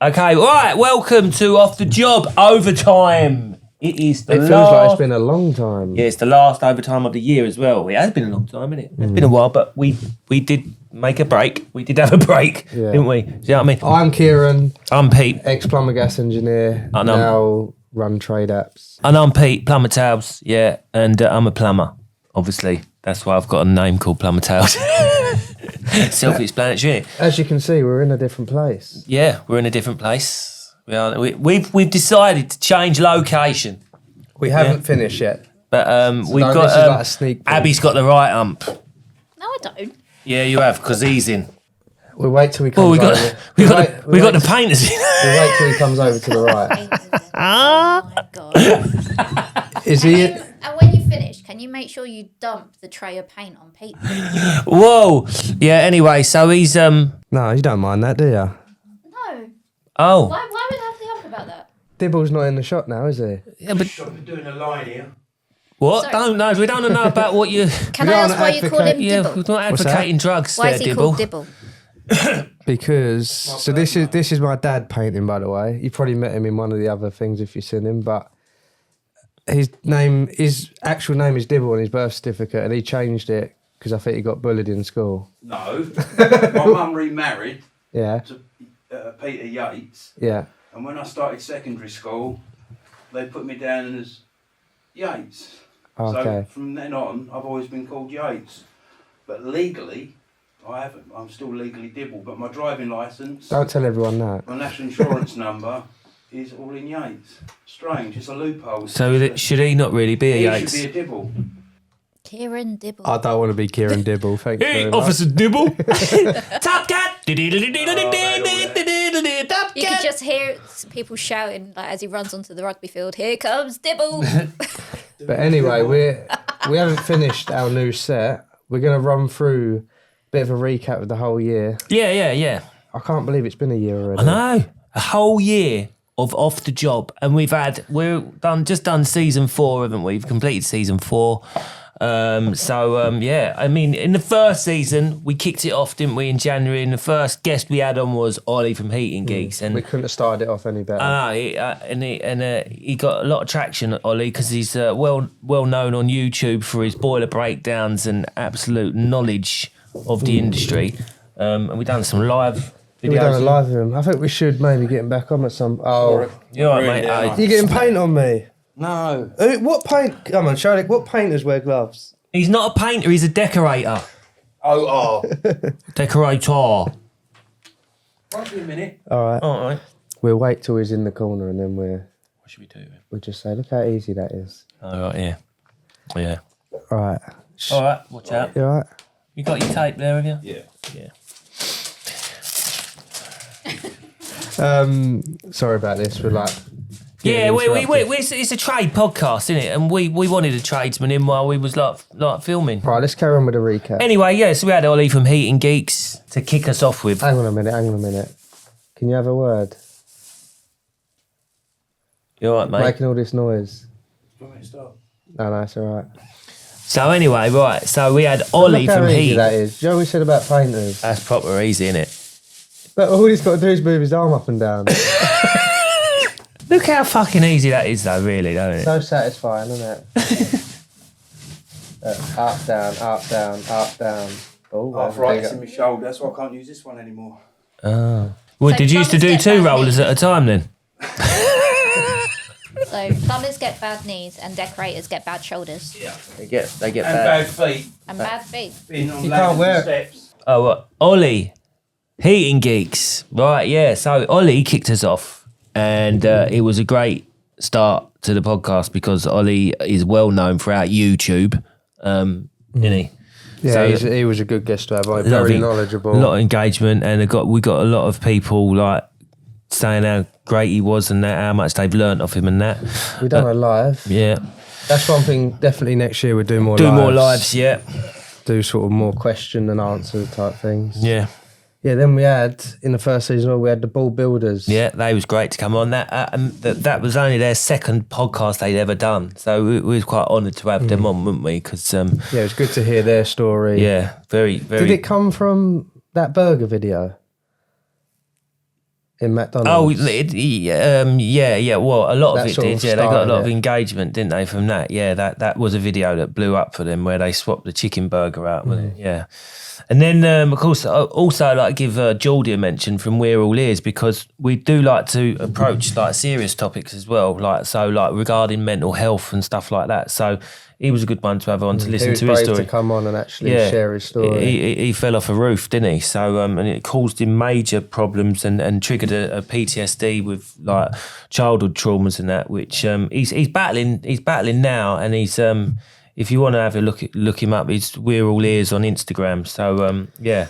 Okay, right, welcome to Off the Job Overtime. It is It feels like it's been a long time. Yeah, it's the last overtime of the year as well. It has been a long time, isn't it? It's been a while, but we did make a break. We did have a break, didn't we? Do you know what I mean? I'm Keiran. I'm Pete. Ex-plumber gas engineer. Now run trade apps. And I'm Pete, Plumber Tales, yeah. And I'm a plumber, obviously. That's why I've got a name called Plumber Tales. Self-explanatory. As you can see, we're in a different place. Yeah, we're in a different place. We've decided to change location. We haven't finished yet. But we've got this is like a sneak peek. Abby's got the right ump. No, I don't. Yeah, you have, because he's in. We'll wait till he comes over. We got the painters in. We'll wait till he comes over to the right. Oh my God. Is he? And when you finish, can you make sure you dump the tray of paint on Pete? Whoa. Yeah, anyway, so he's... No, you don't mind that, do you? No. Oh. Why would I have the up about that? Dibble's not in the shot now, is he? Yeah, but... We're doing a line here. What? Sorry. We don't know about what you... Can I ask why you call him Yeah, Dibble? we're not advocating drugs Why there, is he Dibble. called Dibble? Because so this is my dad painting, by the way. You probably met him in one of the other things if you've seen him, but his actual name is Dibble on his birth certificate, and he changed it because I think he got bullied in school. No. My mum remarried Yeah, to Peter Yates, yeah. and when I started secondary school, they put me down as Yates. Okay. So from then on, I've always been called Yates. But legally, I haven't. I'm still legally Dibble, but my driving licence, Don't tell everyone that. my national insurance number is all in Yates. Strange, it's a loophole. So should he not really be a He Yates? should be a Dibble. Kieran Dibble. I don't want to be Keiran Dibble. Thank you. Hey, very much. Officer Dibble. Top cat. Top You could just hear people shouting like, as he runs onto the rugby field, "Here comes Dibble!" But anyway, we haven't finished our new set. We're gonna run through a bit of a recap of the whole year. Yeah. I can't believe it's been a year already. I know. A whole year of Off the Job, and we've done season 4, haven't we? We've completed season 4. Yeah, I mean, in the first season we kicked it off, didn't we, in January, and the first guest we had on was Ollie from Heating Geeks, and We couldn't have started it off any better. I know, he got a lot of traction, Ollie, because he's well known on YouTube for his boiler breakdowns and absolute knowledge of the industry, and we've done some live videos. We've done a live with him. I think we should maybe get him back on at some. Oh, You all right, mate? you getting paint on me? No. What paint? Come on, Charlie. What painters wear gloves? He's not a painter, he's a decorator. Oh. Decorator. Wait a minute. All right. All right. We'll wait till he's in the corner and then What should we do? we'll just say, look how easy that is. All right, yeah. Yeah. All right. All right, watch out. You all right? You got your tape there, have you? Yeah. Yeah. Sorry about this. We're like. Yeah, interrupted. it's a trade podcast, isn't it? And we wanted a tradesman in while we was like filming. Right, let's carry on with the recap. Anyway, yeah, so we had Ollie from Heating Geeks to kick us off with. Hang on a minute. Can you have a word? You all right, mate? Making all this noise. Want me to start? No, it's all right. So anyway, right, so we had Ollie Look how from easy Heating. that is. Do you know what we said about painters? That's proper easy, isn't it? But all he's got to do is move his arm up and down. Look how fucking easy that is, though, really, don't it? So satisfying, isn't it? Up, down, up, down, up, down. Oh, Arthritis in my shoulder, that's why I can't use this one anymore. Oh. Well, So did you used to do plumbers 2 get bad rollers at a time then? So plumbers get bad knees and decorators get bad shoulders Yeah. They get And bad. bad feet. and bad feet. Being on You ladders can't wear and it. steps. Oh, what? Ollie, Heating Geeks. Right, yeah. So Ollie kicked us off, and it was a great start to the podcast because Ollie is well known throughout YouTube, isn't he? Yeah, So- he was a good guest to have. A lot Very of knowledgeable. A lot of engagement, and we got a lot of people like saying how great he was and that, how much they've learnt off him and that. We've done a live. Yeah, That's one thing. Definitely next year we'll do more. more lives. Yeah, Do sort of more question and answer type things. yeah. Yeah. Then we had in the first season we had the ball builders. Yeah, they was great to come on. That was only their second podcast they'd ever done, so we was quite honoured to have them on, weren't we? Because Yeah, it was good to hear their story. yeah, very, very. Did it come from that burger video? in Oh, McDonald's. yeah. Well, a lot That of it sort did. of Yeah, they got a started lot of it. engagement, didn't they? From that, yeah. That was a video that blew up for them where they swapped the chicken burger out, wasn't it? Yeah. And then, of course, also I'd like to give Geordie a mention from We're All Ears, because we do like to approach like serious topics as well, like regarding mental health and stuff like that. So he was a good one to have on to listen He was to his brave story. to come on and actually share his story. He fell off a roof, didn't he? So and it caused him major problems and triggered a PTSD with like childhood traumas and that, which he's battling now, and he's if you want to have a look him up, it's We're All Ears on Instagram. So yeah.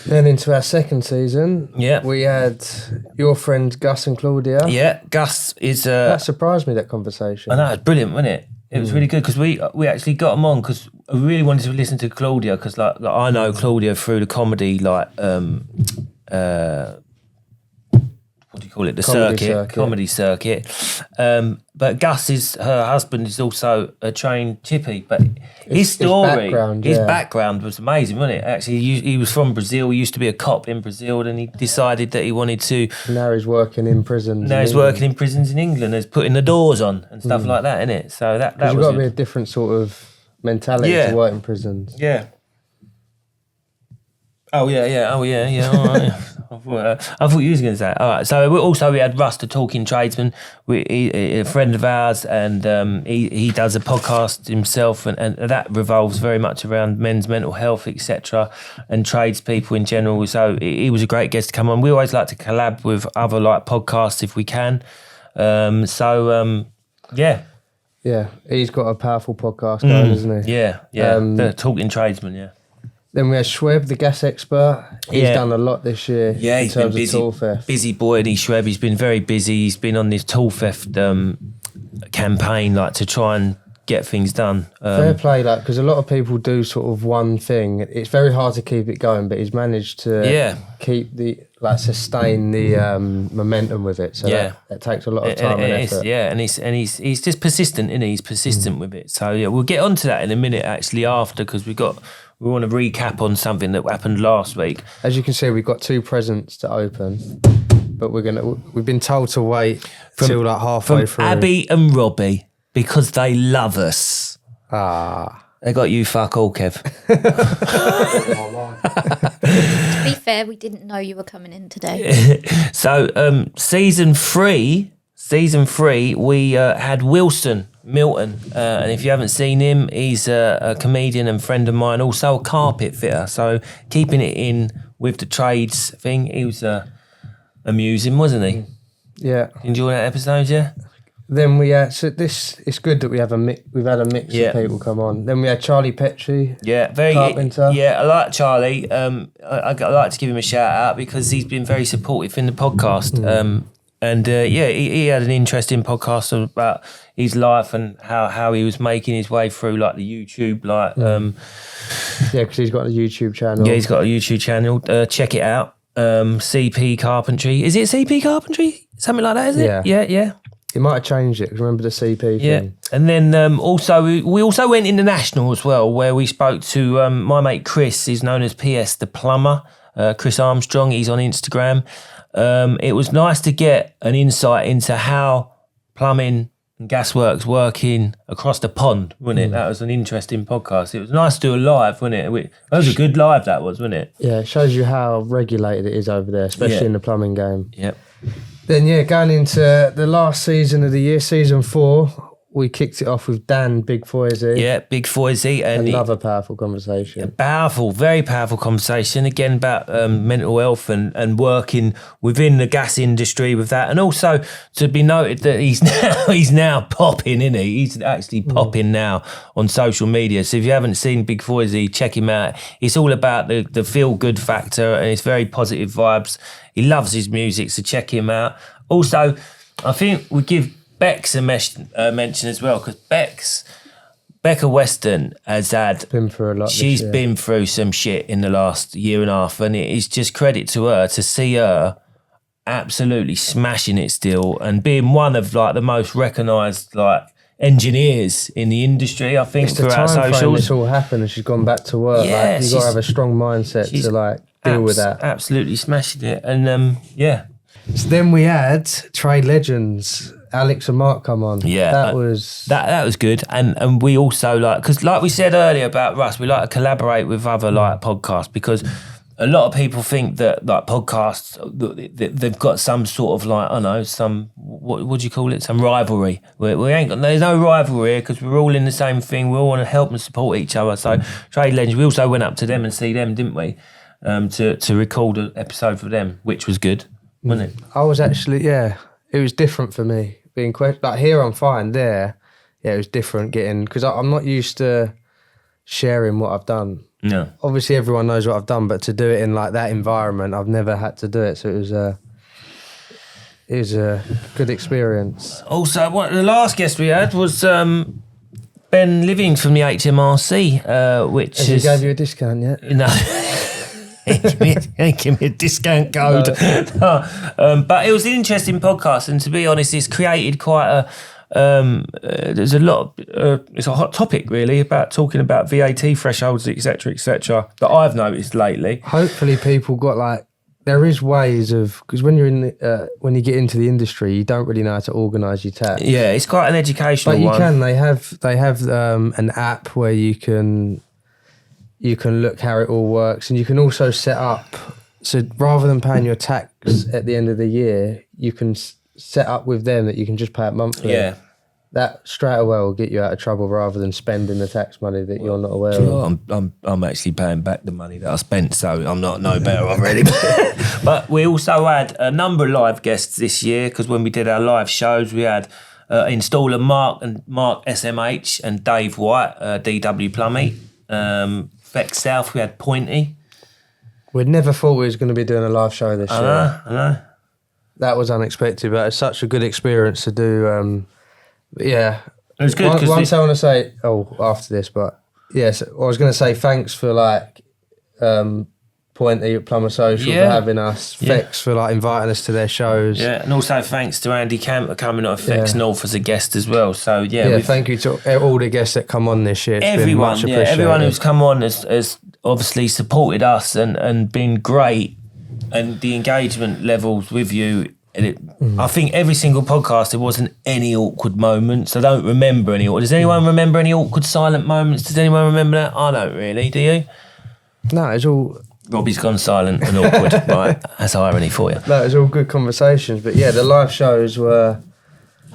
Then into our second season, Yeah. we had your friends Gus and Claudia. Yeah, Gus is That surprised me, that conversation. I know, it's brilliant, wasn't it? It was really good because we actually got them on because I really wanted to listen to Claudia, because like I know Claudia through the comedy, like what do you call it? The comedy circuit. But Gus her husband is also a trained chippy, but his background was amazing, wasn't it? Actually, he was from Brazil. He used to be a cop in Brazil, and he decided that he wanted to. Now he's working in prisons. Now he's working in prisons in England, as putting the doors on and stuff like that, innit? So that was you've got to be a different sort of mentality to work in prisons. Yeah. Oh yeah. All right. I thought you was going to say it. All right. So we had Russ, the talking tradesman, a friend of ours, and he does a podcast himself, and that revolves very much around men's mental health, etc., and tradespeople in general. So he was a great guest to come on. We always like to collab with other like podcasts if we can. Yeah. Yeah, he's got a powerful podcast going, isn't he? Yeah. The talking tradesman. Yeah. Then we had Schweb, the gas expert. He's done a lot this year in terms of tool theft. Busy boy, and Schweb. He's been very busy. He's been on this tool theft campaign, like to try and get things done. Fair play, like, because a lot of people do sort of one thing. It's very hard to keep it going, but he's managed to keep sustain the momentum with it. So that takes a lot of time and effort. And he's just persistent, isn't he? He's persistent with it. So we'll get onto that in a minute actually after, because we want to recap on something that happened last week. As you can see, we've got two presents to open, but we've been told to wait till like halfway through. Abby and Robbie, because they love us. They got you fuck all, Kev. To be fair, we didn't know you were coming in today. So season 3, we had Milton, and if you haven't seen him, he's a comedian and friend of mine, also a carpet fitter. So keeping it in with the trades thing, he was amusing, wasn't he? Yeah. Enjoy that episode, yeah? Then we had, it's good that we've had a mix of people come on. Then we had Charlie Petrie, carpenter. I like Charlie. I'd like to give him a shout out because he's been very supportive in the podcast. He had an interesting podcast about his life and how he was making his way through like the YouTube, because he's got a YouTube channel. Yeah, he's got a YouTube channel. Check it out. CP Carpentry. Is it CP Carpentry? Something like that, is it? Yeah. He might have changed it. Remember the CP thing? Yeah. And then we also went international as well, where we spoke to my mate Chris. He's known as PS the Plumber. Chris Armstrong. He's on Instagram. It was nice to get an insight into how plumbing and gasworks working across the pond, wasn't it? That was an interesting podcast. It was nice to do a live, wasn't it? That was a good live, that was, wasn't it? Yeah, it shows you how regulated it is over there, especially in the plumbing game. Yep. Then, going into the last season of the year, season 4, we kicked it off with Dan BigFoysey. Yeah, BigFoysey. And another powerful conversation. Very powerful conversation, again, about mental health and working within the gas industry with that. And also to be noted that he's now popping, isn't he? He's actually popping now on social media. So if you haven't seen BigFoysey, check him out. It's all about the feel-good factor, and it's very positive vibes. He loves his music, so check him out. Also, I think we give Beck's a mention as well, because Becca Weston has been through a lot. She's been through some shit in the last year and a half, and it is just credit to her to see her absolutely smashing it still and being one of like the most recognised like engineers in the industry. I think it's the throughout time socials, frame it's all happened, and she's gone back to work. Yeah, you've got to have a strong mindset to like deal with that. Absolutely smashing it, and So then we had trade legends, Alex and Mark come on. Yeah, that was that was good, and we also because like we said earlier about Russ, we like to collaborate with other podcasts because a lot of people think that like podcasts they've got some sort of I don't know, some what do you call it, some rivalry. We ain't got, there's no rivalry here because we're all in the same thing. We all want to help and support each other. So Trade Legends, we also went up to them and see them, didn't we? To record an episode for them, which was good, wasn't it? I was actually it was different for me being like here I'm fine, there it was different getting because I'm not used to sharing what I've done. No, obviously everyone knows what I've done, but to do it in like that environment, I've never had to do it, so it was a good experience. Also, the last guest we had was Ben Living from the HMRC, which Has he gave you a discount yet? No. Give me a discount code. No. But it was an interesting podcast, and to be honest, it's created quite a. There's a lot. It's a hot topic, really, about talking about VAT thresholds, etc., that I've noticed lately. Hopefully, people got there is ways of because when you're in when you get into the industry, you don't really know how to organise your tax. Yeah, it's quite an educational but you one. can. They have an app where you can look how it all works, and you can also set up. So rather than paying your tax at the end of the year, you can set up with them that you can just pay it monthly. Yeah. That straight away will get you out of trouble rather than spending the tax money that you're not aware of. I'm actually paying back the money that I spent, so I'm not no better off really. But we also had a number of live guests this year because when we did our live shows, we had installer Mark SMH and Dave White, DW Plumbing. Vex South, we had Pointy. We'd never thought we was going to be doing a live show this year. I know. That was unexpected, but it's such a good experience to do. Yeah. It was good. Once I want to say, after this, but yes, I was going to say thanks for Pointy at Plumber Social for having us. Vex for inviting us to their shows. Yeah, and also thanks to Andy Camp for coming on Vex North as a guest as well. So thank you to all the guests that come on this year. It's everyone, been much appreciated. Everyone who's come on has obviously supported us and been great, and the engagement levels with you. I think every single podcast there wasn't any awkward moments. I don't remember any. Does anyone remember any awkward silent moments? Does anyone remember that? I don't really. Do you? No, it's all. Robbie's gone silent and awkward. Right, that's irony for you. No, it was all good conversations, but the live shows were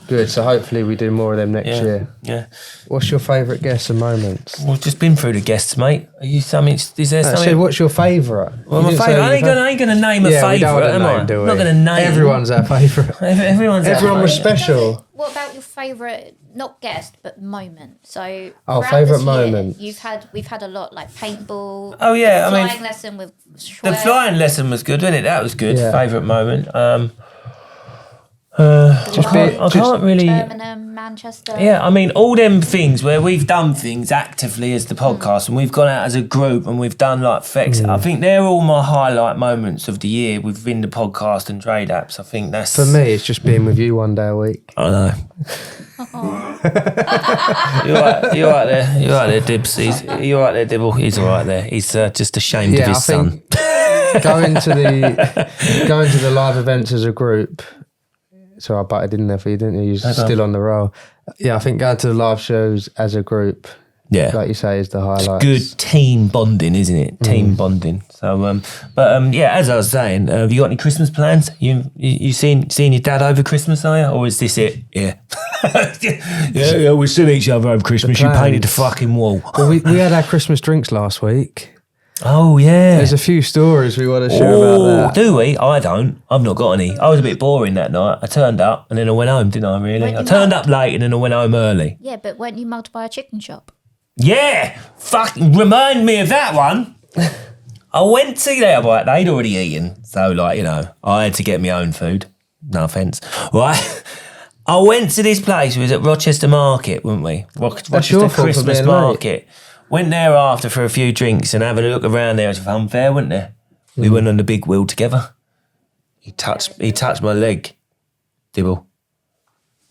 good. So hopefully we do more of them next year. Yeah. What's your favourite guests and moments? We've just been through the guests, mate. Are you something? Is there something? So what's your favourite? Well, my favourite. I ain't gonna name a favourite, am I? Do we? Not gonna name. Everyone's our favourite. Everyone was special. What about your favourite, not guest, but moment? So favourite moment. We've had a lot like paintball. Oh yeah, flying lesson with Schwer. The flying lesson was good, wasn't it? That was good. Yeah. Favourite moment. I can't really. Birmingham, Manchester. Yeah, I mean, all them things where we've done things actively as the podcast and we've gone out as a group and we've done Fex. I think they're all my highlight moments of the year within the podcast and trade apps. I think that's. For me, it's just being with you one day a week. I know. You're right there, Dibs. You're right there, Dibble. He's all right there. He's just ashamed of his son. Going to the live events as a group. So I butted in there for you, didn't you? You're still on the roll. Yeah, I think going to the live shows as a group, like you say, is the highlight. Good team bonding, isn't it? Team bonding. So, as I was saying, have you got any Christmas plans? You seeing your dad over Christmas, are you? Or is this it? Yeah. yeah, we see each other over Christmas. You painted the fucking wall. Well, we had our Christmas drinks last week. Oh, yeah. There's a few stories we want to share about that. Do we? I don't. I've not got any. I was a bit boring that night. I turned up and then I went home, didn't I, really? I turned up late and then I went home early. Yeah, but weren't you mugged by a chicken shop? Yeah! Fucking remind me of that one. I went to there, but they'd already eaten. So, I had to get my own food. No offence. Right? I went to this place. We was at Rochester Market, weren't we? Rochester Christmas Market. Went there after for a few drinks and having a look around there. It was funfair, wasn't there? We went on the big wheel together. He touched my leg, Dibble.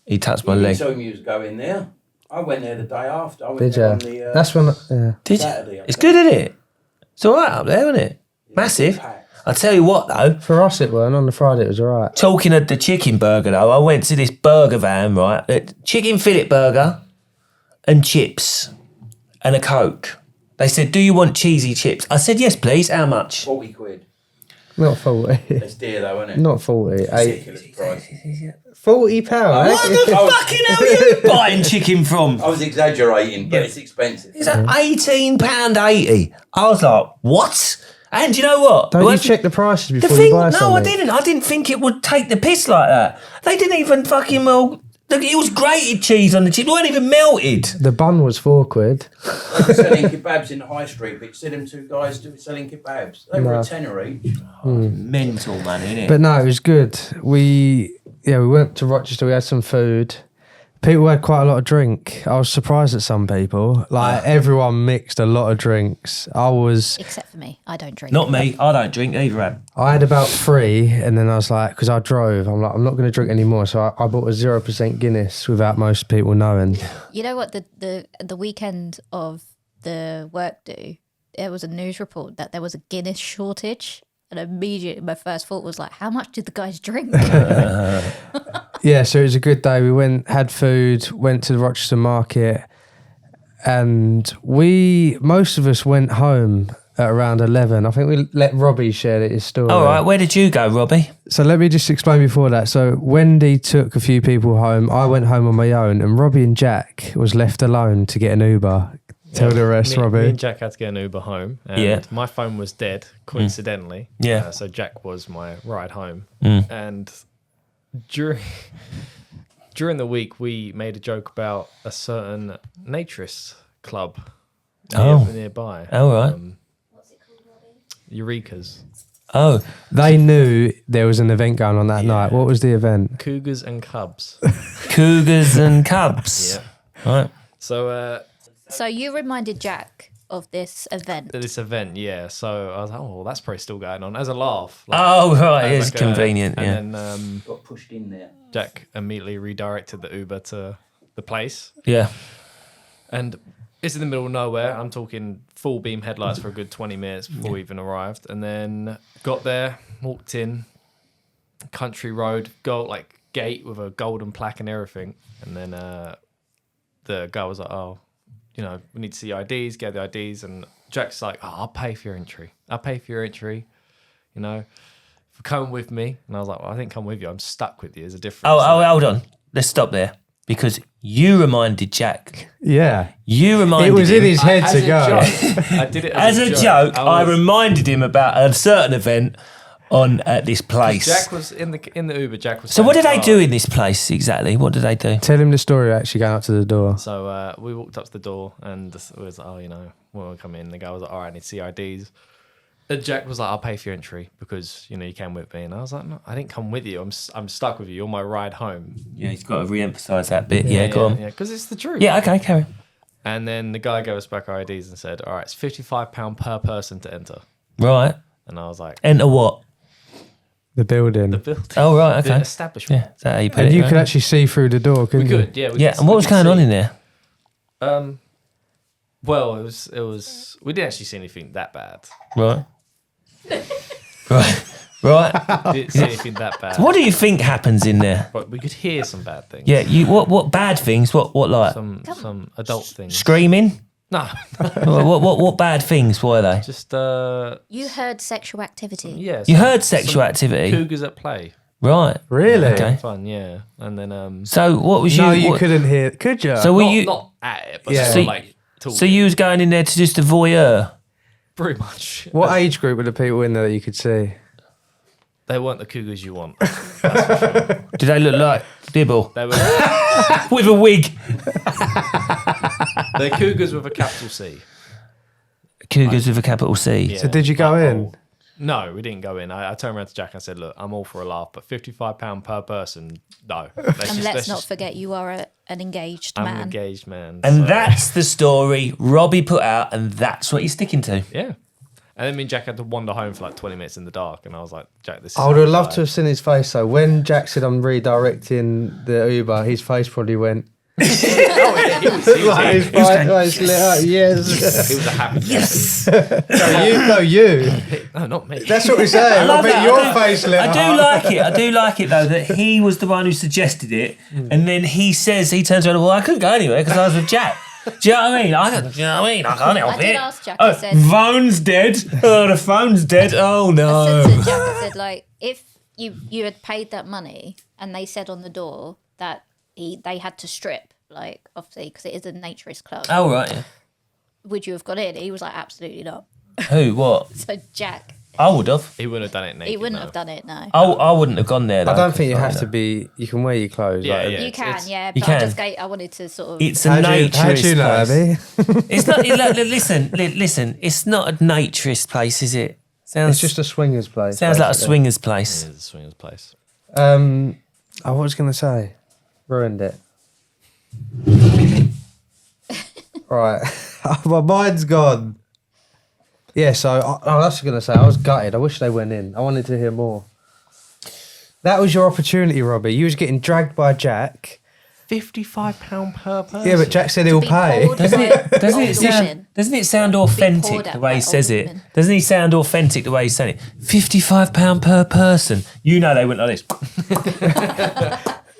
He touched my leg. You told me you was going there. I went there the day after. I went Did there you? on the That's when. Did Saturday, you? It's good, isn't it? It's all right up there, isn't it? Massive. I tell you what though, For us it weren't. On the Friday it was alright. talking of the chicken burger though, I went to this burger van, right? Chicken fillet burger and chips and a Coke. They said, do you want cheesy chips? I said, yes, please. How much? 40 quid. Not 40. It's dear though, isn't it? Not 40. Ridiculous price. £40. What the fucking hell are you buying chicken from? I was exaggerating, but it's expensive. It's like £18.80. I was like, what? And you know what? Don't you Well, check the prices the before thing, you buy no, something? I didn't. I didn't think it would take the piss like that. They didn't even fucking it was grated cheese on the chips. It weren't even melted. The bun was £4. They were selling kebabs in the high street, but you see them two guys selling kebabs. They were a tenner each. Mental, man, innit? But no, it was good. We went to Rochester. We had some food. People had quite a lot of drink. I was surprised at some people. Like everyone mixed a lot of drinks. Except for me. I don't drink. Not me. I don't drink either, Ab. I had about 3, and then I was like, because I drove, I'm like, I'm not going to drink anymore. So I bought a 0% Guinness without most people knowing. You know what? The weekend of the work do, there was a news report that there was a Guinness shortage. And immediately my first thought was like, how much did the guys drink? Yeah, so it was a good day. We had food, went to the Rochester Market, and most of us went home at around 11. I think we let Robbie share his story. All right, where did you go, Robbie? So let me just explain before that. So Wendy took a few people home. I went home on my own, and Robbie and Jack was left alone to get an Uber. Tell the rest, Robbie. Me and Jack had to get an Uber home. And my phone was dead, coincidentally. Yeah. So Jack was my ride home. Mm. And during the week, we made a joke about a certain naturist club nearby. All right. What's it called, Robbie? Eureka's. Oh, They knew there was an event going on that night. What was the event? Cougars and Cubs. Cougars and Cubs. Yeah. Right. So you reminded Jack of this event. This event, yeah. So I was like, oh, that's probably still going on as a laugh. Oh, right. as It's convenient, yeah. And then Got pushed in there. Jack immediately redirected the Uber to the place. Yeah. And it's in the middle of nowhere. I'm talking full beam headlights for a good 20 minutes before we even arrived. And then got there, walked in, country road, gate with a golden plaque and everything. And then the guy was like, oh, we need to see IDs, get the IDs. And Jack's like, oh, I'll pay for your entry. For coming with me. And I was like, well, I didn't come with you. I'm stuck with you. There's a difference. Oh, hold on. Let's stop there. Because you reminded Jack. Yeah. You reminded It was him. in his head As to a go. joke, I did it As a joke, I was- reminded him about a certain event at this place. Jack was in the Uber. Jack was. So what did saying, they do in this place exactly? What did they do? Tell him the story actually going up to the door. So we walked up to the door and it was like, when we come in, the guy was like, all right, I need to see IDs. And Jack was like, I'll pay for your entry because, you came with me. And I was like, no, I didn't come with you. I'm stuck with you. You're my ride home. Yeah, he's got to re-emphasise that bit. Yeah, go on. Yeah, because it's the truth. Yeah, okay, carry on. And then the guy gave us back our IDs and said, all right, it's £55 per person to enter. Right. And I was like, Enter what? The building. the building. Oh, right, okay. The establishment. Yeah, is that how you put And it? you right? could actually see through the door, We couldn't you? could, yeah. Yeah, and what was going on in there? Well, it was. We didn't actually see anything that bad. Right. Right. Didn't see anything that bad. What do you think happens in there? But we could hear some bad things. Yeah, what bad things? What like Some adult things. screaming? No, what bad things were they? just You heard sexual activity. yeah. You some- heard sexual some activity, Cougars at play. right? Really? Okay. Fun, yeah. And then So what was you? No, you what- couldn't hear. Could you? So were not, you? not at it, but Yeah. sort So of you- like talking. So you was going in there to just a voyeur? pretty much. What age group were the people in there that you could see? They weren't the Cougars you want. Did they look like Dibble They were with a wig? they're Cougars with a capital C. Cougars with a capital C. Yeah. So did you go in? No, we didn't go in. I turned around to Jack and said, "Look, I'm all for a laugh, but £55 per person, no." And let's not forget, you are an engaged I'm man. an engaged man, And so- that's the story Robbie put out, and that's what you're sticking to. yeah. And then me and Jack had to wander home for like 20 minutes in the dark, and I was like, "Jack, this." Is I would have loved like- to have seen his face though. When Jack said I'm redirecting the Uber, his face probably went, He was lit up. Yes. He was a happy yes. No, you. No, not me. That's what we're saying. I bet your face lit up. I do like it though that he was the one who suggested it, and then he turns around. Well, I couldn't go anywhere because I was with Jack. Do you know what I mean? I can't help I it. did ask Jack. I said, phone's dead. Oh, the phone's dead. Oh I no. said to Jack, I said, like, if you had paid that money and they said on the door that they had to strip, like, obviously, because it is a naturist club, Oh right. Yeah. would you have got in? He was like, absolutely not. Who? What? So Jack, I would have. He wouldn't have done it naked. he wouldn't have done it, no. I wouldn't have gone there. Though, I don't think you have to be. You can wear your clothes. Yeah, like, yeah. You can, it's- yeah, you but can. I wanted to sort of... It's a How'd naturist you know, place. Abby? It's not. Listen. It's not a naturist place, is it? Sounds It's just a swingers place. sounds like a basically. swingers place. It's a swingers place. I was going to say, ruined it. Right, my mind's gone. Yeah, so I was going to say I was gutted. I wish they went in. I wanted to hear more. That was your opportunity, Robbie. You was getting dragged by Jack. £55 per person. Yeah, but Jack said he'll be pay. poured by Doesn't it sound authentic poured the out way by he says old it? women. Doesn't he sound authentic the way he's saying it? £55 per person. You know they went like this.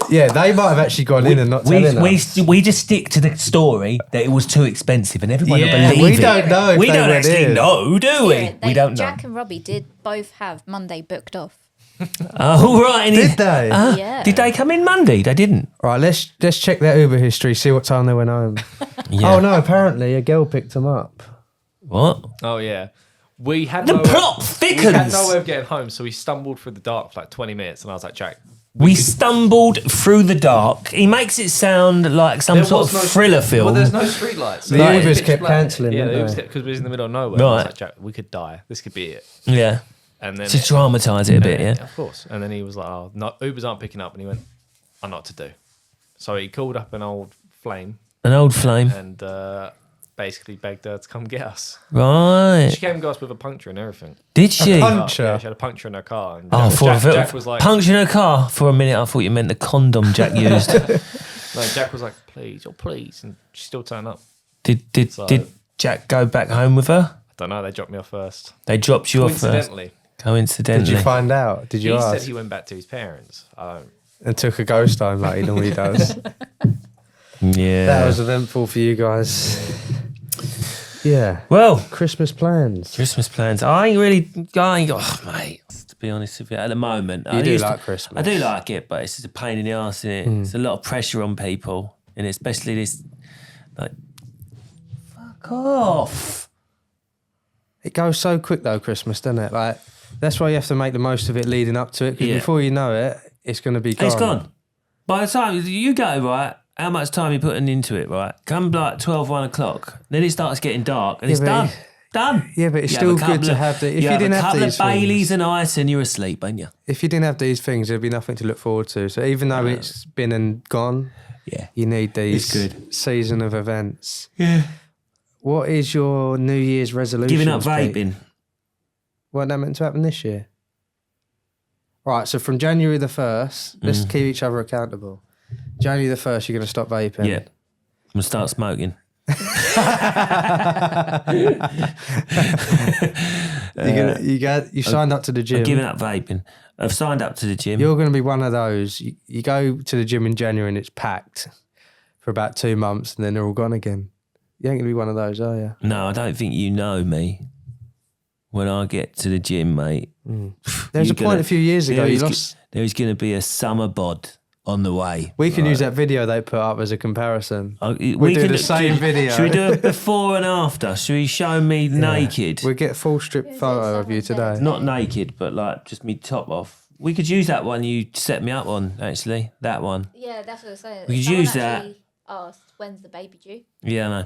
Yeah, they might have actually gone in and not telling us. We just stick to the story that it was too expensive and everyone will Yeah, believe we it. don't know if We they don't went actually in. know, do we? Yeah, We don't know. Jack and Robbie did both have Monday booked off. Oh, right. and Did they? Yeah. Did they come in Monday? They didn't. Right, let's check their Uber history, see what time they went home. Yeah. Oh no, apparently a girl picked them up. What? Oh, yeah. We had The no plot We had thickens. no way of getting home, so we stumbled through the dark for like 20 minutes, and I was like, Jack, We stumbled through the dark. He makes it sound like some there sort was of no thriller film. Well, there's no street lights. The Like, Ubers pitch kept black. cancelling, Yeah, the didn't Ubers they? because we was in the middle of nowhere. I was Right. like, Jack, we could die. This could be it. Yeah. And then To dramatise it a bit, yeah. Of course. And then he was like, oh, no, Ubers aren't picking up. And he went, I know what to do. So he called up an old flame An old flame. and basically begged her to come get us. Right. She came and got us with a puncture and everything. Did she? Puncture? Yeah, she had a puncture in her car. And Oh, Jack was like, puncture in a car. For a minute, I thought you meant the condom Jack used. no, Jack was like, please, please. And she still turned up. Did Jack go back home with her? I don't know. They dropped me off first. They dropped you off first. Coincidentally. Coincidentally. Did you find out? Did you He ask? said he went back to his parents. I don't. And took a ghost home like he normally does. Yeah. That was eventful for you guys. Yeah. Well, Christmas plans. Christmas plans. Mate, to be honest with you, at the moment, You I do used like to- Christmas. I do like it, but it's just a pain in the arse, isn't it? It's a lot of pressure on people, and especially this, like, fuck off. It goes so quick though, Christmas, doesn't it? Like that's why you have to make the most of it leading up to it. Because Yeah. before you know it, it's going to be gone. It's gone. By the time you go, right, how much time you putting into it, right? Come like 12, 1 o'clock, then it starts getting dark, and Yeah, it's but done. Done. Yeah, but it's You still have a good couple to of- have the. If you you have didn't a have couple these of Baileys things, and ice, and you're asleep, ain't you? if you didn't have these things, there'd be nothing to look forward to. So even though it's been and gone, Yeah. you need these It's good. season of events. Yeah. What is your New Year's resolution? Giving up vaping. What that meant to happen this year? Right, so from January the 1st, let's keep each other accountable. January the 1st, you're going to stop vaping. Yeah. I'm gonna start smoking. You signed up to the I'm gym. giving up vaping. I've signed up to the gym. You're going to be one of those. You go to the gym in January and it's packed for about 2 months and then they're all gone again. You ain't going to be one of those, are you? No, I don't think you know me. When I get to the gym, mate. There's a point a few years ago you lost. There's going to be a summer bod on the way. We can use that video they put up as a comparison. We do can the same video. Should we do a before and after? Should we show me naked? We'll get a full strip photo of you today. Not naked, but like just me top off. We could use that one you set me up on, actually. That one. Yeah, that's what I'm saying. We could Someone use that. actually asked, when's the baby due? Yeah, I know.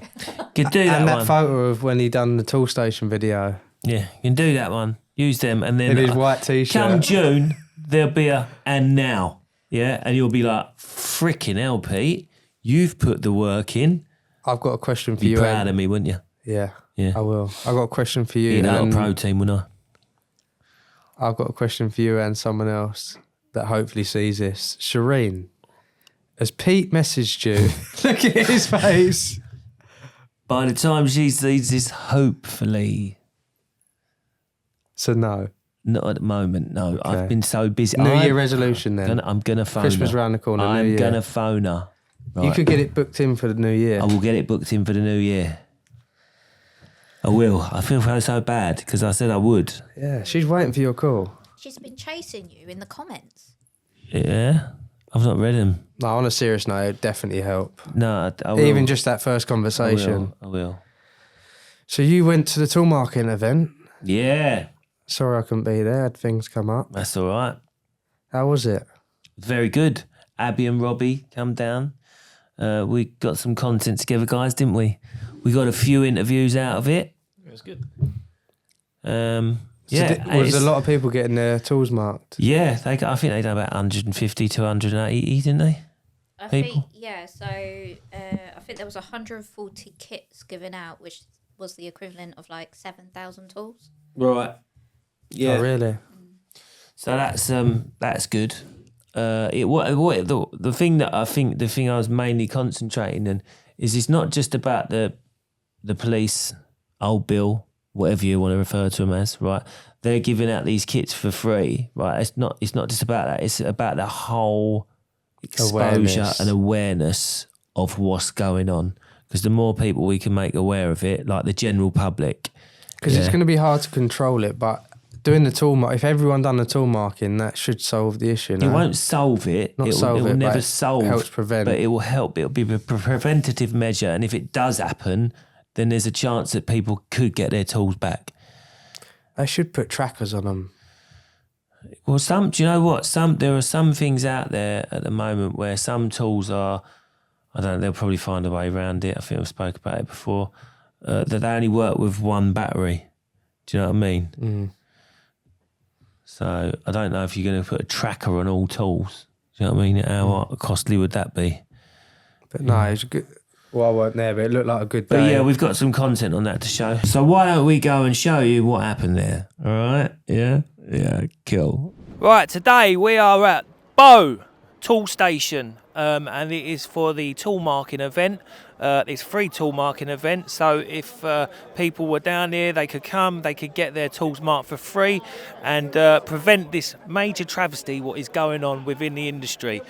Could do that And that one. photo of when he done the Toolstation video Yeah, you can do that one. Use them, and then in his white t-shirt. come June, there'll be a and now. Yeah, and you'll be like, freaking hell, Pete, you've put the work in. I've got a question for Be you. proud Anne. of me, wouldn't you? Yeah, Yeah. I will. I've got a question for you. Eating a lot of and protein, wouldn't I? I've got a question for you and someone else that hopefully sees this. Shireen, Has Pete messaged you? Look at his face. By the time she sees this, hopefully. So no. Not at the moment, no. Okay. I've been so busy. New Year resolution then. I'm going to phone Christmas her. round the corner. New I'm Year. going to phone her. Right. You could get it booked in for the New Year. I will get it booked in for the new year. I will. I feel so bad because I said I would. Yeah, she's waiting for your call. She's been chasing you in the comments. Yeah? I've not read them. No, on a serious note, it'd definitely help. No, I will. Even just that first conversation. I will. So you went to the tool marking event. Yeah. Sorry I couldn't be there. Had things come up. That's all right. How was it? Very good. Abby and Robbie come down. We got some content together, guys, didn't we? We got a few interviews out of it. It was good. Was a lot of people getting their tools marked? Yeah, I think they done about 150 to 180, didn't they? I People? think, yeah, so I think there was 140 kits given out, which was the equivalent of like 7,000 tools. Right. Yeah. Oh, really? So that's good. The thing I was mainly concentrating on is it's not just about the police, old Bill, whatever you want to refer to them as, right? They're giving out these kits for free, right? It's not just about that. It's about the whole exposure and awareness of what's going on. Because the more people we can make aware of it, like the general public, because it's going to be hard to control it, but doing the tool if everyone done the tool marking, that should solve the issue. No? It won't solve it. It will never but solve. It helps prevent. But it will help. It'll be a preventative measure. And if it does happen, then there's a chance that people could get their tools back. They should put trackers on them. Well, do you know what? There are some things out there at the moment where some tools are, I don't know, they'll probably find a way around it. I think I've spoke about it before, that they only work with one battery. Do you know what I mean? Mm. So I don't know if you're going to put a tracker on all tools. Do you know what I mean? How costly would that be? But no, it's good. Well, I weren't there, but it looked like a good day. But yeah, we've got some content on that to show. So why don't we go and show you what happened there? All right? Yeah? Yeah, cool. Right, today we are at Toolstation, and it is for the tool marking event. It's a free tool marking event, so if people were down here, they could come, they could get their tools marked for free and prevent this major travesty what is going on within the industry.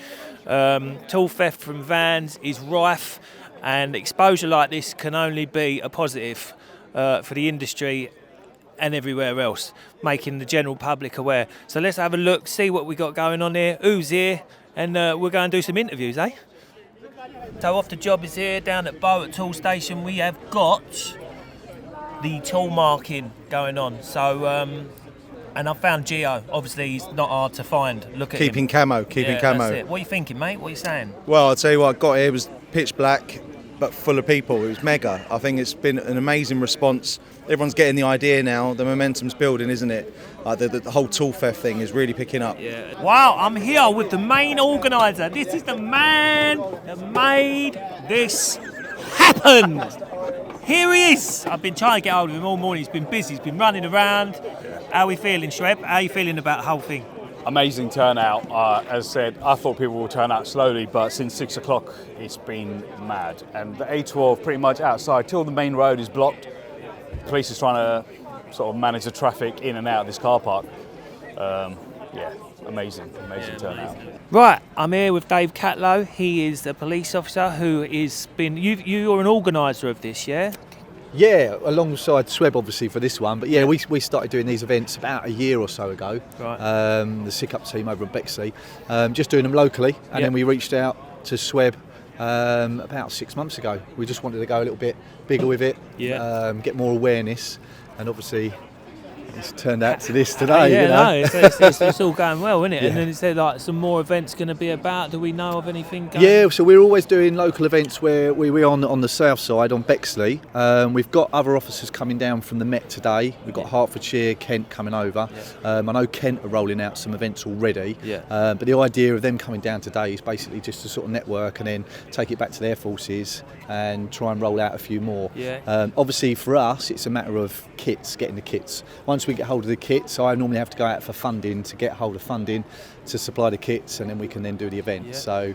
Tool theft from vans is rife, and exposure like this can only be a positive for the industry and everywhere else, making the general public aware. So let's have a look, see what we got going on here, who's here, and we'll go and do some interviews, eh? So Off the Job is here down at Bow at Toolstation. We have got the tool marking going on. So, and I found Gio. Obviously, he's not hard to find. Look at keeping him. camo. That's it. What are you thinking, mate? What are you saying? Well, I'll tell you what, I got here was pitch black, but full of people. It was mega. I think it's been an amazing response. Everyone's getting the idea now. The momentum's building, isn't it? The whole tool theft thing is really picking up. Yeah. Wow, I'm here with the main organiser. This is the man that made this happen. Here he is. I've been trying to get hold of him all morning. He's been busy. He's been running around. How are we feeling, Shreb? How are you feeling about the whole thing? Amazing turnout. As I said, I thought people would turn out slowly, but since 6 o'clock, it's been mad. And the A12 pretty much outside till the main road is blocked. Police is trying to sort of manage the traffic in and out of this car park. Amazing turnout. Right, I'm here with Dave Catlow. He is the police officer who is been. You're an organiser of this, yeah? Yeah, alongside Sweb obviously for this one, but yeah, we started doing these events about a year or so ago. Right. The Sick Up team over at Bexley, just doing them locally, and then we reached out to Sweb about 6 months ago. We just wanted to go a little bit bigger with it, get more awareness, and obviously it's turned out to this today. It's all going well, isn't it? Yeah. And then it said like some more events going to be about. Do we know of anything going? Yeah, so we're always doing local events where we're on the south side, on Bexley. We've got other officers coming down from the Met today. We've got Hertfordshire, Kent coming over. I know Kent are rolling out some events already. But the idea of them coming down today is basically just to sort of network and then take it back to their forces and try and roll out a few more. Obviously for us, it's a matter of kits, getting the kits. Once we get hold of the kits, I normally have to go out for funding to get hold of funding to supply the kits, and then we can then do the event. So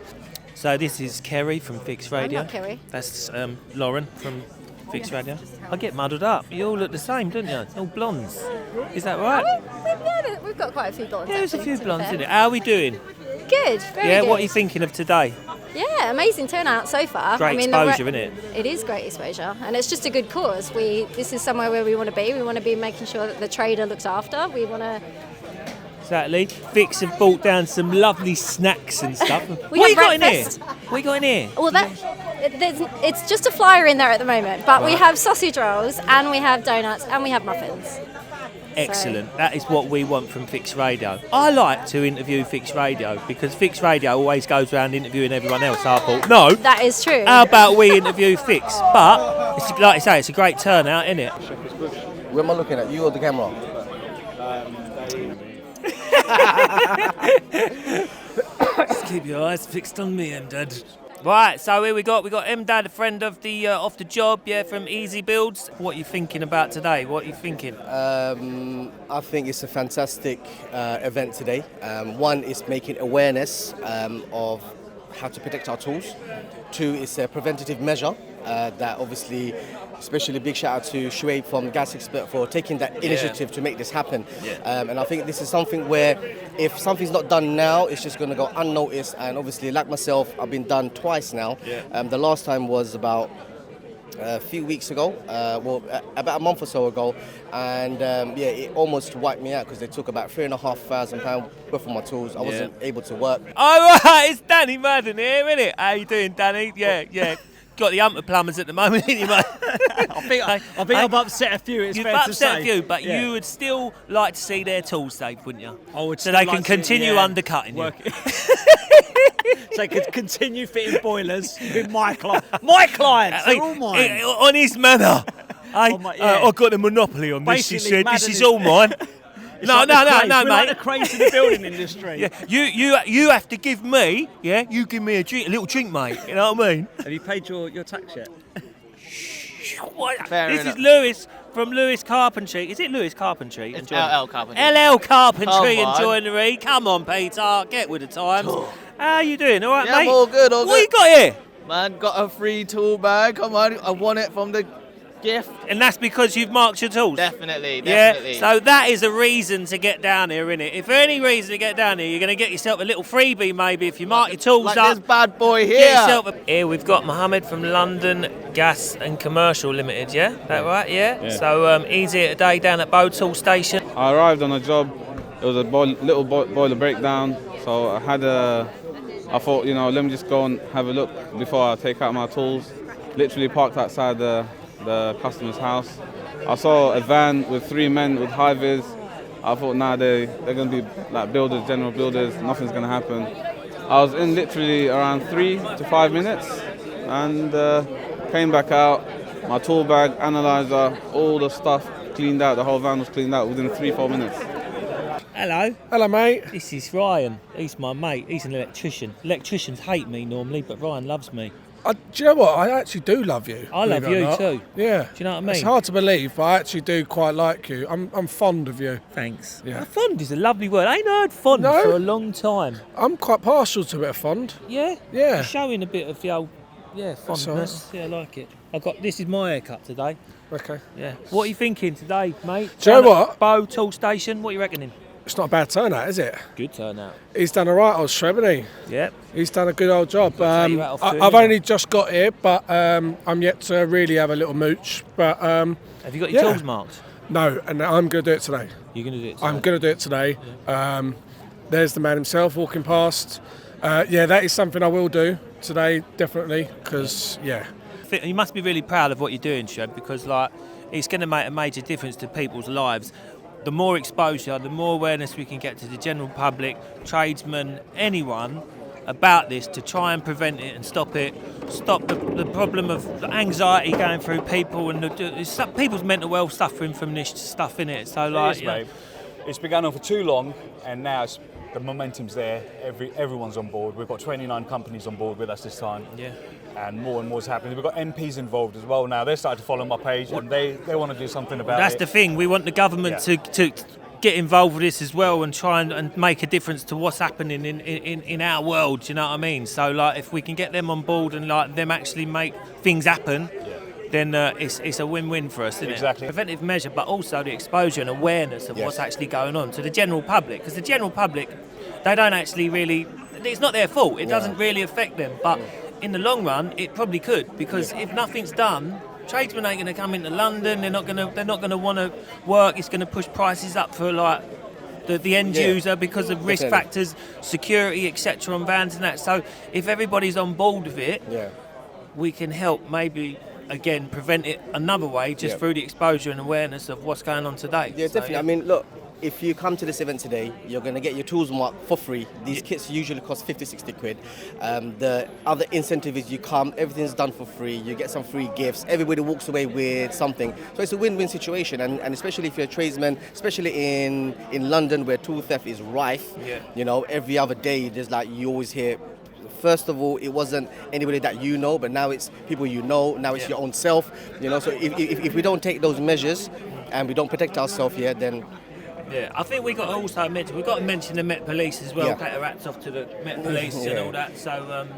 So this is Kerry from Fix Radio. I'm not Kerry. That's Lauren from Fix Radio. I get muddled up. You all look the same, don't you? All blondes. Is that right? Yeah, we've got quite a few blondes. Yeah, there's a actually, few to be blondes fair. in it. How are we doing? Good, very Yeah, good. what are you thinking of today? Yeah, amazing turnout so far. Great exposure, isn't it? It is great exposure, and it's just a good cause. This is somewhere where we want to be. We want to be making sure that the trader looks after. We want to. Exactly. Fix have brought down some lovely snacks and stuff. We What you have got in here? breakfast. What you got in here? Well, it's just a flyer in there at the moment, but we have sausage rolls, and we have donuts, and we have muffins. Excellent. That is what we want from Fix Radio. I like to interview Fix Radio because Fix Radio always goes around interviewing everyone else. I thought, no. That is true. How about we interview Fix? But, it's, like I say, it's a great turnout, isn't it? Where am I looking at? You or the camera? Just keep your eyes fixed on me, Dad. Right, so here we got Dad, a friend of the off the job, yeah, from Easy Builds. What are you thinking about today? What are you thinking? I think it's a fantastic event today. One is making awareness of how to protect our tools. Two, it's a preventative measure that obviously, especially a big shout out to Shuaib from Gas Expert for taking that initiative to make this happen. And I think this is something where if something's not done now, it's just going to go unnoticed. And obviously, like myself, I've been done twice now. The last time was about a few weeks ago, about a month or so ago, and it almost wiped me out because they took about £3,500 worth of my tools. I wasn't able to work. All right, it's Danny Madden here, isn't it? How you doing, Danny? Yeah. Got the umper plumbers at the moment, ain't you, mate? I think I've upset a few. It's You've fair to say. upset a few, but you would still like to see their tools saved, wouldn't you? I would so still they like can to see- continue yeah, undercutting you. So they could continue fitting boilers with my clients. My clients, they're all mine. On his manor. I've got the monopoly on this, he Basically, said. Madden This is is- all mine. No, We're mate. like the craze of the building industry. Yeah, you have to give me, you give me a little drink, mate. You know what I mean? Have you paid your tax yet? What? Fair This enough. is Lewis from Lewis Carpentry. Is it Lewis Carpentry? It's LL Carpentry. LL Carpentry Come and on. Joinery. Come on, Peter. Get with the times. How you doing? All right, Yeah, mate? I'm all good, What you got here? Man, got a free tool bag. Come on, I won it from the gift. And that's because you've marked your tools? Definitely. Yeah, so that is a reason to get down here, isn't it? If for any reason to get down here, you're going to get yourself a little freebie maybe if you mark your tools Like up. this bad boy here. Get yourself here we've got Mohammed from London Gas and Commercial Limited, yeah? That right, yeah? So he's here today down at Bow Tool Station. I arrived on a job, it was a little boiler breakdown, so I thought, let me just go and have a look before I take out my tools. Literally parked outside the customer's house. I saw a van with 3 men with high-vis. I thought, they're going to be like builders, general builders, nothing's going to happen. I was in literally around 3 to 5 minutes and came back out, my tool bag, analyzer, all the stuff cleaned out, the whole van was cleaned out within 3-4 minutes. Hello. Hello, mate. This is Ryan. He's my mate. He's an electrician. Electricians hate me normally, but Ryan loves me. Do you know what? I actually do love you. I love believe it or you not. too. Yeah. Do you know what I mean? It's hard to believe, but I actually do quite like you. I'm fond of you. Thanks. Yeah. Fond is a lovely word. I ain't heard fond No? for a long time. I'm quite partial to a bit of fond. Yeah? Yeah. You're showing a bit of the old, fondness. Yeah, I like it. This is my haircut today. Okay. Yeah. What are you thinking today, mate? Do you know Down at what? Bow Tool Station. What are you reckoning? It's not a bad turnout, is it? Good turnout. He's done a right old shred, hasn't he? Yep. He's done a good old job. take your hat off to him, I've yeah. only just got here, but I'm yet to really have a little mooch. But Have you got your tools marked? No, and I'm going to do it today. You're going to do it today? I'm going to do it today. There's the man himself walking past. That is something I will do today, definitely, because, You must be really proud of what you're doing, Sheb, because it's going to make a major difference to people's lives. The more exposure, the more awareness we can get to the general public, tradesmen, anyone about this to try and prevent it and stop the problem of anxiety going through people and people's mental health suffering from this stuff, innit? So It is, mate. It's been going on for too long, and now the momentum's there. Everyone's on board. We've got 29 companies on board with us this time. Yeah. And more is happening. We've got MPs involved as well now. They're starting to follow my page, and they want to do something about That's it. the thing. We want the government to get involved with this as well and try and make a difference to what's happening in our world. Do you know what I mean? So like, if we can get them on board and like them actually make things happen, then it's a win-win for us, isn't it? Exactly. Preventive measure, but also the exposure and awareness of what's actually going on to the general public, because the general public, they don't actually really. It's not their fault. It doesn't really affect them, but in the long run, it probably could, because if nothing's done, tradesmen ain't going to come into London. They're not going to want to work. It's going to push prices up for like the end user because of risk factors, security, etc. on vans and that. So if everybody's on board with it, we can help maybe again prevent it another way just through the exposure and awareness of what's going on today. Yeah, definitely. I mean, look, if you come to this event today, you're going to get your tools marked for free. These kits usually cost 50, 60 quid. The other incentive is you come, everything's done for free, you get some free gifts, everybody walks away with something. So it's a win-win situation, and especially if you're a tradesman, especially in London where tool theft is rife, you know, every other day there's like, you always hear, first of all, it wasn't anybody that you know, but now it's people you know, now it's your own self, you know, so if we don't take those measures and we don't protect ourselves here, then... Yeah, I think we've got to mention the Met Police as well. Take our hats off to the Met Police and all that. So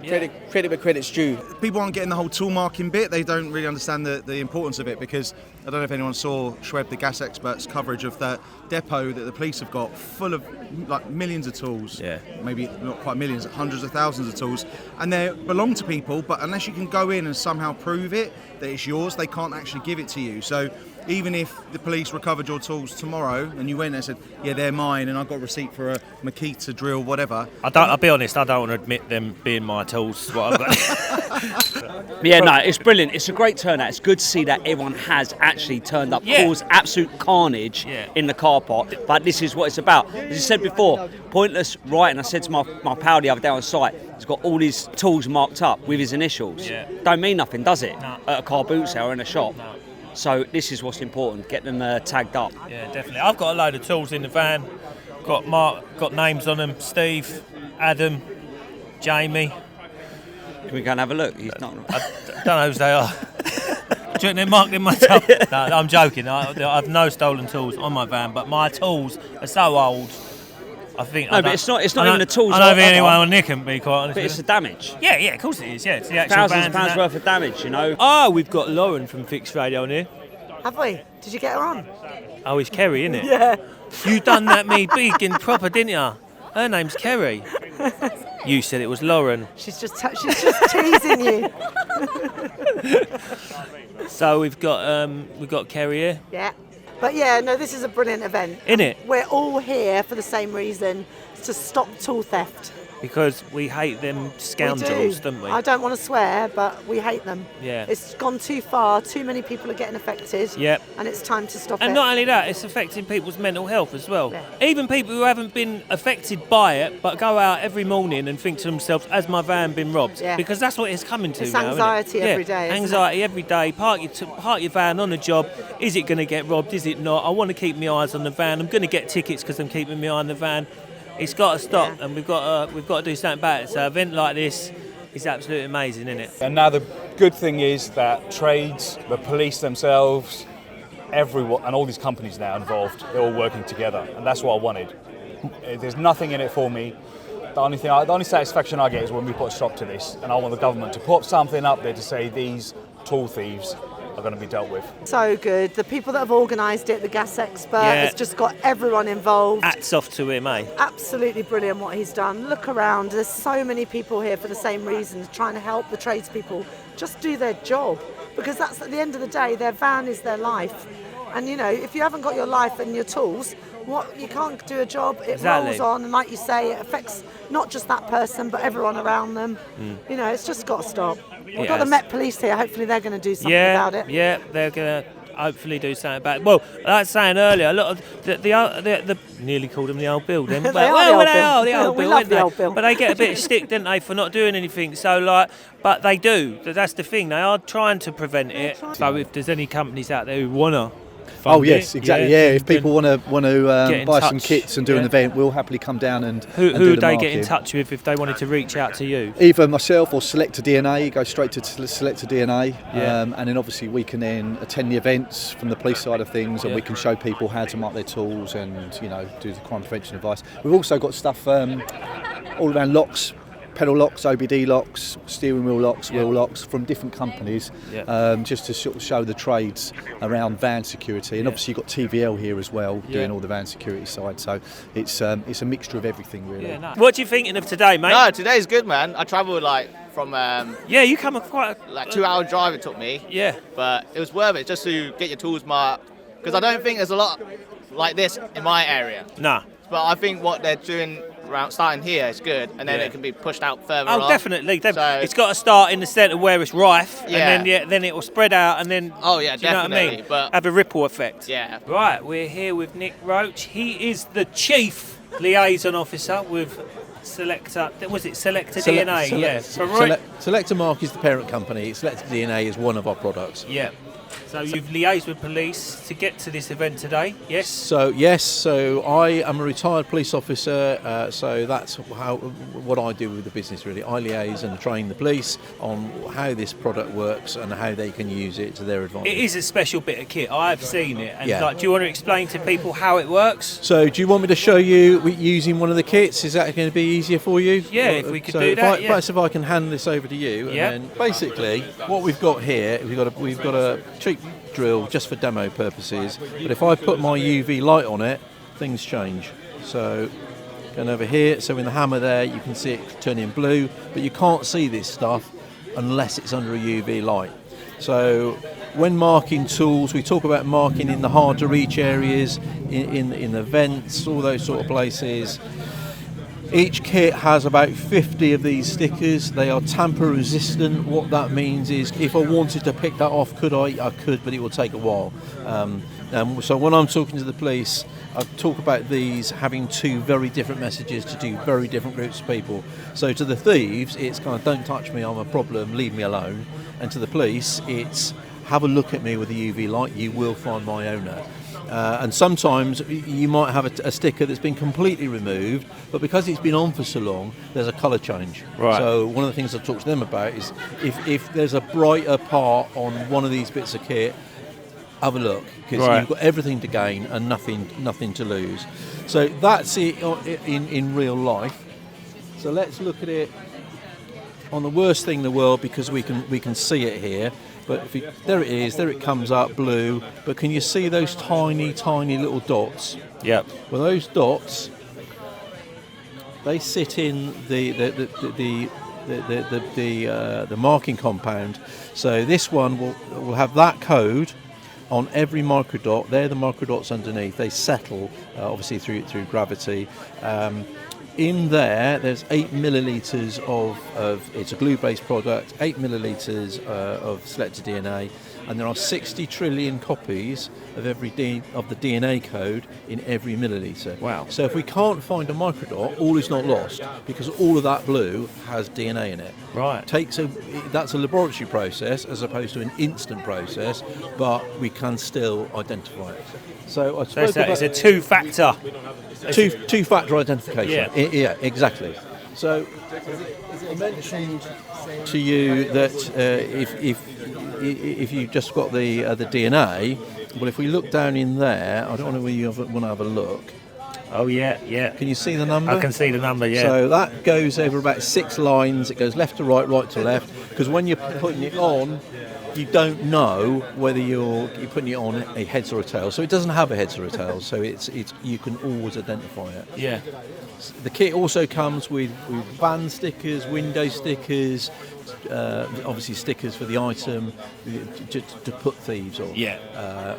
credit where credit's due. People aren't getting the whole tool marking bit. They don't really understand the importance of it, because I don't know if anyone saw Schweb, the gas expert's coverage of that depot that the police have got, full of like millions of tools. Yeah. Maybe not quite millions, hundreds of thousands of tools, and they belong to people. But unless you can go in and somehow prove it that it's yours, they can't actually give it to you. So even if the police recovered your tools tomorrow and you went and said, yeah, they're mine, and I've got a receipt for a Makita drill, whatever. I'll be honest, I don't want to admit them being my tools. What I've got. Yeah, no, it's brilliant. It's a great turnout. It's good to see that everyone has actually turned up, caused absolute carnage in the car park. But this is what it's about. As I said before, pointless writing. I said to my pal the other day on site, he's got all his tools marked up with his initials. Yeah. Don't mean nothing, does it? No. At a car boot sale or in a shop. No. So this is what's important, get them tagged up. Yeah, definitely. I've got a load of tools in the van, got names on them, Steve, Adam, Jamie. Can we go and have a look? He's not. I don't know who they are. Do you think they're marked in my tool? No, I'm joking. I've no stolen tools on my van, but my tools are so old. I think. No, but it's not even the tools. I don't think anyone will nick them, to be quite honest. But it's the damage. Yeah, of course it is. Yeah, it's the actual £1,000s worth of damage, you know. Oh, we've got Lauren from Fixed Radio on here. Have we? Did you get her on? Oh, it's Kerry, isn't it? Yeah. You done that me big and proper, didn't you? Her name's Kerry. You said it was Lauren. She's just teasing you. So we've got Kerry here. Yeah. But yeah, no, this is a brilliant event. Isn't it? We're all here for the same reason, to stop tool theft. Because we hate them scoundrels, don't we? I don't want to swear, but we hate them. Yeah. It's gone too far. Too many people are getting affected. Yep. And it's time to stop it. And not only that, it's affecting people's mental health as well. Yeah. Even people who haven't been affected by it, but go out every morning and think to themselves, has my van been robbed? Yeah. Because that's what it's coming to it's now, anxiety isn't it? every day. Anxiety every day. Park your van on a job. Is it going to get robbed? Is it not? I want to keep my eyes on the van. I'm going to get tickets because I'm keeping my eye on the van. It's got to stop, and we've got to do something about it. So an event like this is absolutely amazing, isn't it? And now the good thing is that trades, the police themselves, everyone, and all these companies now involved, they're all working together, and that's what I wanted. There's nothing in it for me. The only satisfaction I get is when we put a stop to this, and I want the government to put something up there to say these tool thieves are going to be dealt with. So good. The people that have organised it, the gas expert, has just got everyone involved. Hats off to him, eh? Absolutely brilliant what he's done. Look around. There's so many people here for the same reasons, trying to help the tradespeople just do their job. Because that's, at the end of the day, their van is their life. And, you know, if you haven't got your life and your tools, you can't do a job. It rolls on, and like you say, it affects not just that person, but everyone around them. You know, it's just got to stop. We've got the Met Police here. Hopefully they're going to do something about it. Yeah, they're going to hopefully do something about it. Well, like I was saying earlier, a lot of the nearly called them the old Bill then. They are the old Bill, we love the old Bill. But they get a bit of stick, don't they, for not doing anything. So, but they do. That's the thing. They are trying to prevent it. So if there's any companies out there who want to Oh fund yes, it. exactly. Yeah, if people want to buy some kits and do an Yeah. event, we'll happily come down and Who do would the they get in marking. touch with if they wanted to reach out to you? Either myself or Selector DNA. You go straight to Selector DNA, Yeah. and then obviously we can then attend the events from the police side of things, and Yeah. we can show people how to mark their tools and do the crime prevention advice. We've also got stuff all around locks, pedal locks, OBD locks, steering wheel locks, wheel locks from different companies, just to sort of show the trades around van security. And obviously you've got TVL here as well, doing all the van security side. So it's a mixture of everything really. Yeah, nice. What are you thinking of today, mate? No, today's good, man. I travelled from you come quite a 2-hour drive it took me. Yeah. But it was worth it just to get your tools marked, because I don't think there's a lot like this in my area. Nah. But I think what they're doing around starting here is good, and then it can be pushed out further on. Definitely. It's got to start in the centre where it's rife, Yeah. and then it will spread out, and then Oh yeah, do you know what I definitely. mean? But Have a ripple effect. yeah. Right, we're here with Nick Roach. He is the chief liaison officer with Selector. Was it Selector DNA? Yeah. So right. Selector Mark is the parent company. Selector DNA is one of our products. Yeah. So you've liaised with police to get to this event today, yes? So I am a retired police officer, so that's what I do with the business really. I liaise and train the police on how this product works and how they can use it to their advantage. It is a special bit of kit. I've seen it. And Yeah. do you want to explain to people how it works? So do you want me to show you using one of the kits? Is that going to be easier for you? Yeah, if we could so do that, Perhaps if I can hand this over to you. Yeah. And then basically what we've got here, we've got a cheap drill just for demo purposes, but if I put my UV light on it, things change. So going over here, so in the hammer there you can see it turning blue, but you can't see this stuff unless it's under a UV light. So when marking tools, we talk about marking in the hard to reach areas, in the vents, all those sort of places. Each kit has about 50 of these stickers. They are tamper resistant. What that means is if I wanted to pick that off, could I? I could, but it will take a while. So when I'm talking to the police, I talk about these having two very different messages to do very different groups of people. So to the thieves, it's kind of don't touch me, I'm a problem, leave me alone. And to the police, it's have a look at me with a UV light, you will find my owner. And sometimes you might have a sticker that's been completely removed, but because it's been on for so long, there's a colour change. Right. So one of the things I talk to them about is if there's a brighter part on one of these bits of kit, have a look, because Right. you've got everything to gain and nothing to lose. So that's it in real life. So let's look at it on the worst thing in the world, because we can see it here. But there it is, there it comes up blue. But can you see those tiny little dots? Yep. Well, those dots, they sit in the marking compound. So this one will have that code on every microdot. They're the microdots underneath. They settle obviously through gravity. In there's 8 millilitres of it's a glue-based product, 8 millilitres of selected DNA, and there are 60 trillion copies of of the DNA code in every millilitre. Wow. So if we can't find a microdot, all is not lost, because all of that blue has DNA in it. Right. That's a laboratory process as opposed to an instant process, but we can still identify it. So I spoke about it's a two-factor. Two-factor identification. Yeah. Yeah, exactly. So I mentioned to you that if you just got the DNA, well, if we look down in there, I don't know whether you want to have a look. Oh yeah. Can you see the number? I can see the number. Yeah. So that goes over about 6 lines. It goes left to right, right to left. Because when you're putting it on, you don't know whether you're putting it on a heads or a tail. So it doesn't have a heads or a tail. So it's you can always identify it. Yeah. The kit also comes with van stickers, window stickers, obviously stickers for the item to put thieves on. Yeah.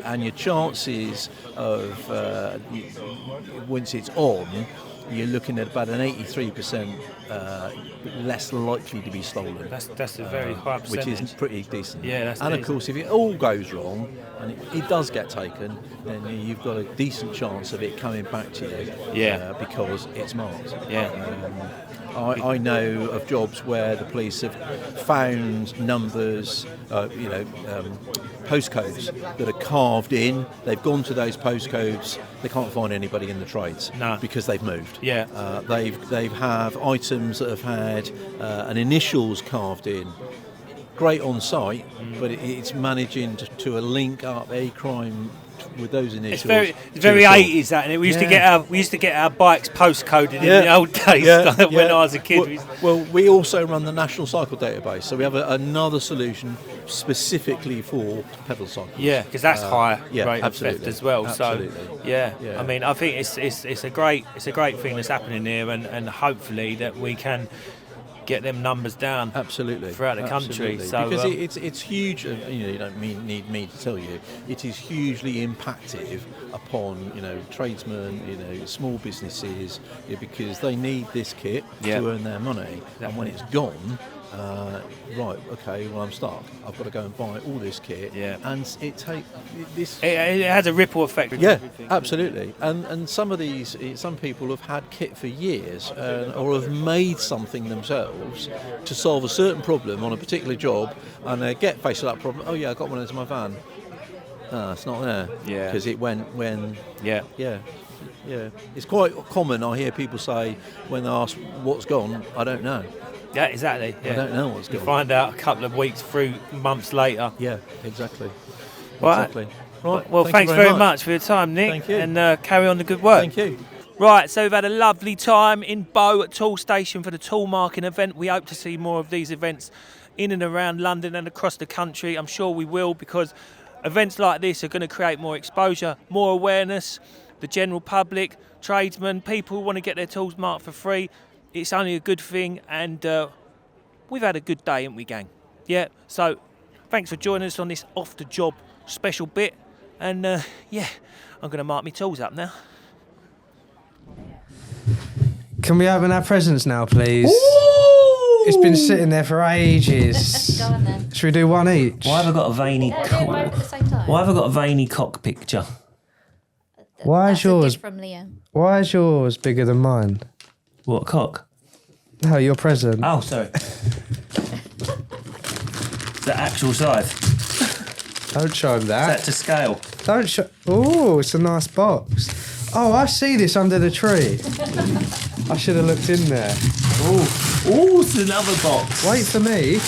And your chances of once it's on, you're looking at about an 83% less likely to be stolen. That's a very high percentage. Which is pretty decent. Yeah, that's and decent. of course, if it all goes wrong and it does get taken, then you've got a decent chance of it coming back to you. Yeah. Because it's marked. Yeah. I know of jobs where the police have found numbers, postcodes that are carved in. They've gone to those postcodes. They can't find anybody in the trades because they've moved. Yeah. They've have items that have had an initials carved in. Great on site, but it's managing to link up a crime with those initials. It's very 80s that, and we used to get our bikes postcoded in the old days when I was a kid. Well, we also run the National Cycle Database, so we have another solution specifically for pedal cycles. Yeah, because that's higher rate of absolutely. theft as well. Absolutely. So I mean, I think it's a great thing that's happening here, and hopefully that we can get them numbers down throughout the country. So because it's huge. You don't need me to tell you. It is hugely impactful upon tradesmen, small businesses, because they need this kit to earn their money, and when it's gone. I'm stuck. I've got to go and buy all this kit, and it has a ripple effect. Yeah, absolutely. And some people have had kit for years, or have made something themselves to solve a certain problem on a particular job, and they get faced with that problem. Oh yeah, I got one into my van. It's not there. Yeah, because it went when. Yeah. It's quite common. I hear people say when they ask what's gone, I don't know. Yeah, exactly. Yeah. I don't know what's going on. You find out a couple of weeks through, months later. Yeah, exactly. Right. Exactly. Right. Well, thanks very much for your time, Nick. Thank you. And carry on the good work. Thank you. Right, so we've had a lovely time in Bow at Toolstation for the tool marking event. We hope to see more of these events in and around London and across the country. I'm sure we will, because events like this are going to create more exposure, more awareness. The general public, tradesmen, people who want to get their tools marked for free. It's only a good thing, and we've had a good day, haven't we, gang? Yeah, so thanks for joining us on this off-the-job special bit, and I'm going to mark my tools up now. Can we open our presents now, please? It's been sitting there for ages. Go on then. Should we do one each? Why have I got a veiny Do it both at the same time. Why have I got a veiny cock picture? Why is That's a yours? gift from Liam. Why is yours bigger than mine? What cock? No, your present. Oh, sorry. The actual size. Don't show him that. Is that to scale? Don't show. Oh, it's a nice box. Oh, I see this under the tree. I should have looked in there. Oh, it's another box. Wait for me.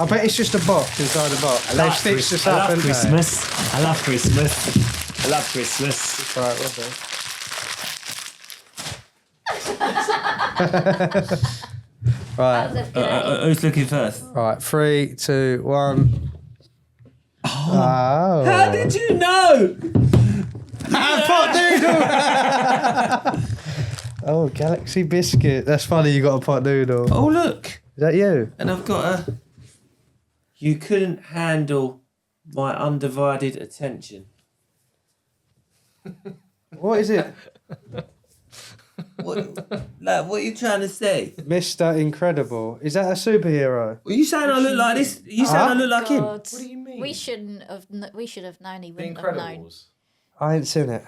I bet it's just a box inside a box. They've stitched this up, haven't they? I love Christmas. I love Christmas. Right, what's it? Right. Who's looking first? Right, 3, 2, 1. Oh. How did you know? Pot noodle! Oh, Galaxy biscuit. That's funny, you got a pot noodle. Oh, look. Is that you? And I've got a... You couldn't handle my undivided attention. What is it? What are you trying to say? Mr. Incredible. Is that a superhero? Are you saying I look like this? You saying I look like him? God. What do you mean? We should have known he wouldn't have known. I ain't seen it.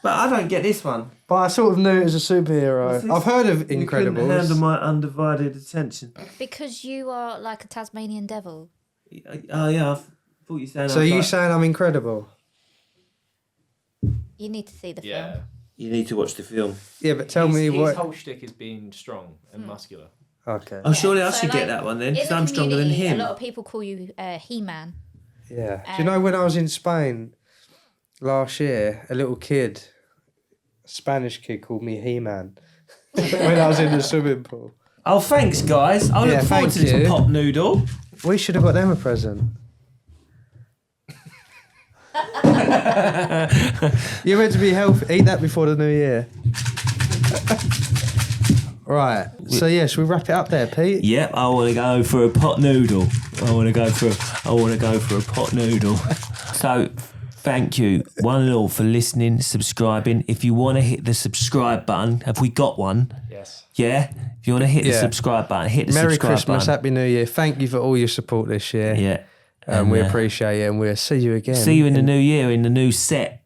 But I don't get this one. But I sort of knew it as a superhero. I've heard of You couldn't Incredibles. handle my undivided attention. Because you are like a Tasmanian devil. Oh yeah, I thought you saying. So you saying I'm incredible? You need to see the film. You need to watch the film. Yeah, but tell me his what. whole shtick is being strong and muscular. Okay. Oh, surely I So, should like, get that one then, in because the I'm stronger than community, him. A lot of people call you He-Man. Yeah. Do you know when I was in Spain last year, a little kid, a Spanish kid, called me He-Man when I was in the swimming pool. Oh, thanks, guys. I look forward to this pop noodle. We should have got them a present. You're meant to be healthy. Eat that before the new year. Right. So yeah, should we wrap it up there, Pete? Yep, I want to go for a pot noodle. I want to go for a pot noodle. So, thank you, one and all, for listening, subscribing. If you want to hit the subscribe button, have we got one? Yes. Yeah. If you want to hit the subscribe button, hit the Merry subscribe Christmas, button. Happy New Year. Thank you for all your support this year. Yeah. And we appreciate it, and we'll see you again. See you in the new year, in the new set.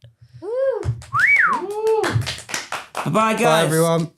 Bye-bye, guys. Bye, everyone.